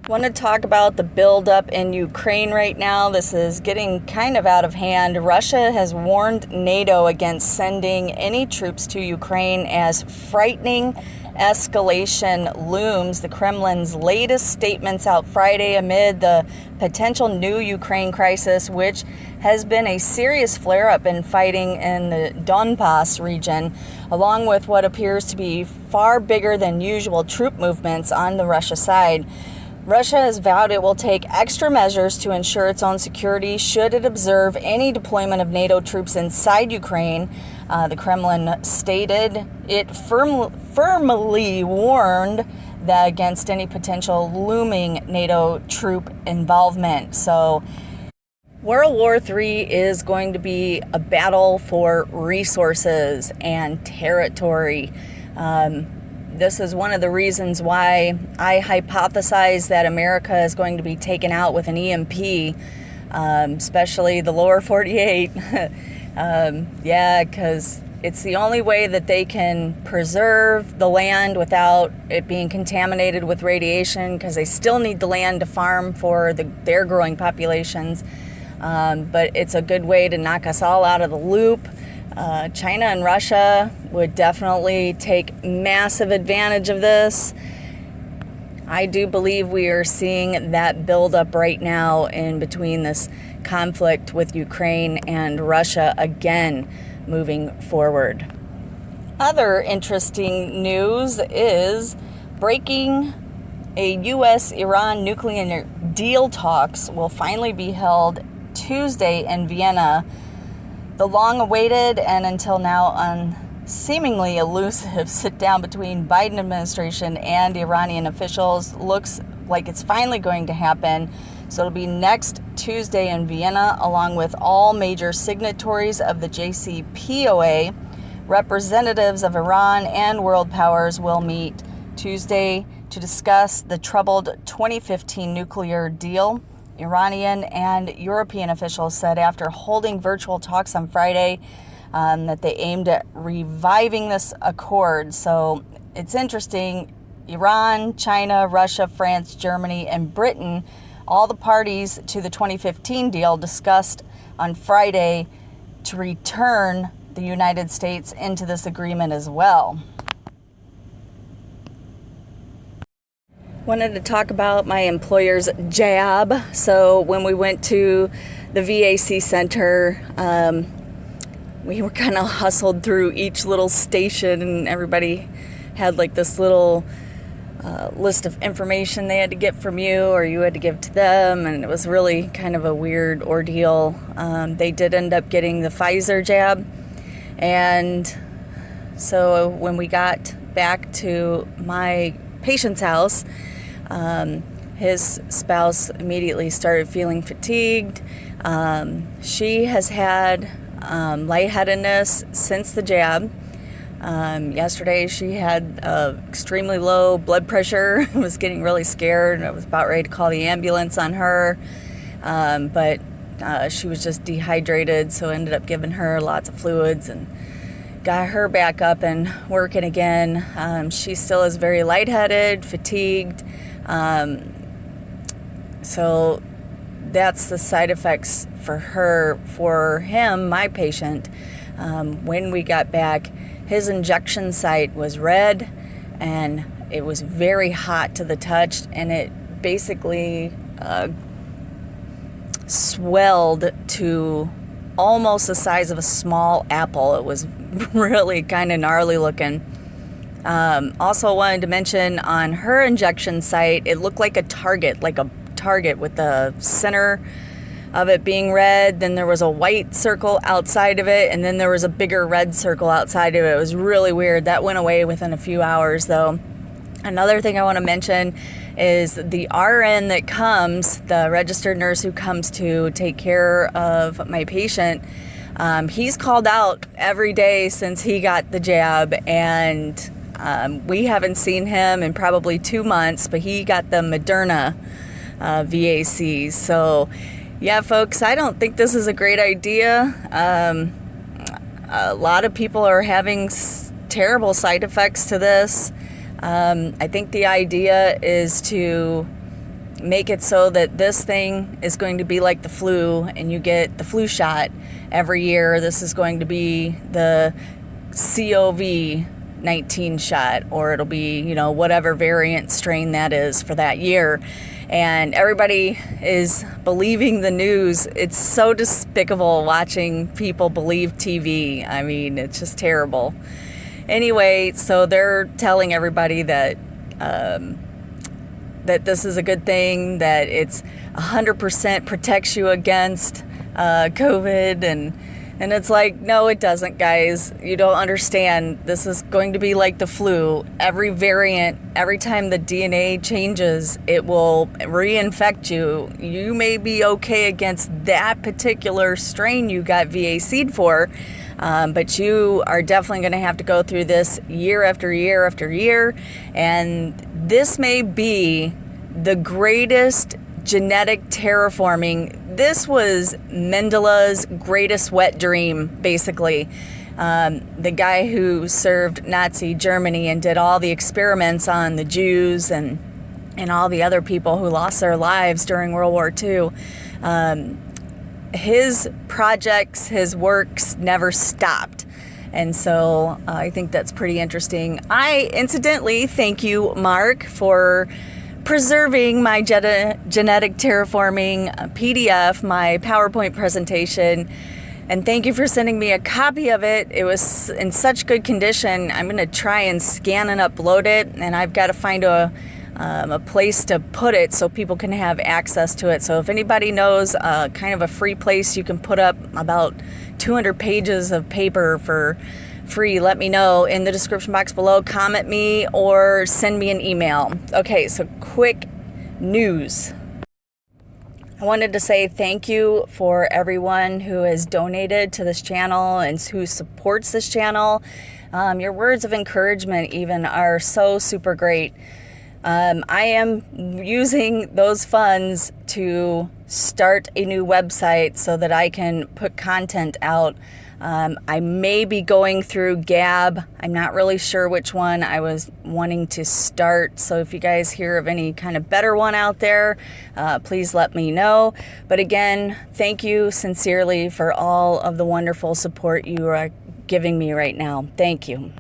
Want to talk about the buildup in Ukraine right now. This is getting kind of out of hand. Russia has warned NATO against sending any troops to Ukraine as frightening escalation looms. The Kremlin's latest statements out Friday amid the potential new Ukraine crisis, which has been a serious flare-up in fighting in the Donbass region, along with what appears to be far bigger than usual troop movements on the Russia side. Russia has vowed it will take extra measures to ensure its own security should it observe any deployment of NATO troops inside Ukraine. The Kremlin stated it firmly warned that against any potential looming NATO troop involvement. So World War III is going to be a battle for resources and territory. This is one of the reasons why I hypothesize that America is going to be taken out with an EMP, especially the lower 48. Because it's the only way that they can preserve the land without it being contaminated with radiation, because they still need the land to farm for their growing populations. But it's a good way to knock us all out of the loop. China and Russia would definitely take massive advantage of this. I do believe we are seeing that buildup right now in between this conflict with Ukraine and Russia again moving forward. Other interesting news is breaking. A U.S.-Iran nuclear deal talks will finally be held Tuesday in Vienna. The long-awaited and until now seemingly elusive sit-down between Biden administration and Iranian officials looks like it's finally going to happen. So it'll be next Tuesday in Vienna, along with all major signatories of the JCPOA. Representatives of Iran and world powers will meet Tuesday to discuss the troubled 2015 nuclear deal. Iranian and European officials said after holding virtual talks on Friday that they aimed at reviving this accord. So it's interesting. Iran, China, Russia, France, Germany, and Britain, all the parties to the 2015 deal, discussed on Friday to return the United States into this agreement as well. Wanted to talk about my employer's jab. So when we went to the VAC center, we were kind of hustled through each little station, and everybody had like this little list of information they had to get from you, or you had to give to them, and it was really kind of a weird ordeal. They did end up getting the Pfizer jab, and so when we got back to my patient's house, his spouse immediately started feeling fatigued. She has had lightheadedness since the jab. Yesterday she had extremely low blood pressure, was getting really scared, and I was about ready to call the ambulance on her. But she was just dehydrated, so I ended up giving her lots of fluids and got her back up and working again. She still is very lightheaded, fatigued. So that's the side effects for her. For him, my patient, when we got back, his injection site was red and it was very hot to the touch, and it basically swelled to almost the size of a small apple. It was really kind of gnarly looking. Also wanted to mention on her injection site, it looked like a target with the center of it being red. Then there was a white circle outside of it, and then there was a bigger red circle outside of it. It was really weird. That went away within a few hours though. Another thing I want to mention is the RN that comes, the registered nurse who comes to take care of my patient. He's called out every day since he got the jab, and we haven't seen him in probably 2 months, but he got the Moderna VAC. So yeah, folks, I don't think this is a great idea. A lot of people are having terrible side effects to this. I think the idea is to make it so that this thing is going to be like the flu, and you get the flu shot every year. This is going to be the COVID-19 shot, or it'll be, you know, whatever variant strain that is for that year. And everybody is believing the news. It's so despicable watching people believe TV. I mean, it's just terrible. Anyway, so they're telling everybody that that this is a good thing, that it's 100% protects you against COVID, and it's like, no, it doesn't, guys. You don't understand. This is going to be like the flu. Every variant, every time the DNA changes, it will reinfect you. You may be okay against that particular strain you got VAC'd for, but you are definitely going to have to go through this year after year after year. And this may be the greatest genetic terraforming. This was Mendele's greatest wet dream, basically. The guy who served Nazi Germany and did all the experiments on the Jews and all the other people who lost their lives during World War II. His projects, his works never stopped. And so I think that's pretty interesting. I incidentally thank you, Mark, for preserving my genetic terraforming PDF, my PowerPoint presentation, and thank you for sending me a copy of it. It was in such good condition. I'm going to try and scan and upload it, and I've got to find a place to put it so people can have access to it. So if anybody knows kind of a free place you can put up about 200 pages of paper for free, let me know in the description box below. Comment me or send me an email. Okay, so quick news. I wanted to say thank you for everyone who has donated to this channel and who supports this channel. Your words of encouragement even are so super great. I am using those funds to start a new website so that I can put content out. I may be going through Gab. I'm not really sure which one I was wanting to start. So if you guys hear of any kind of better one out there, please let me know. But again, thank you sincerely for all of the wonderful support you are giving me right now. Thank you.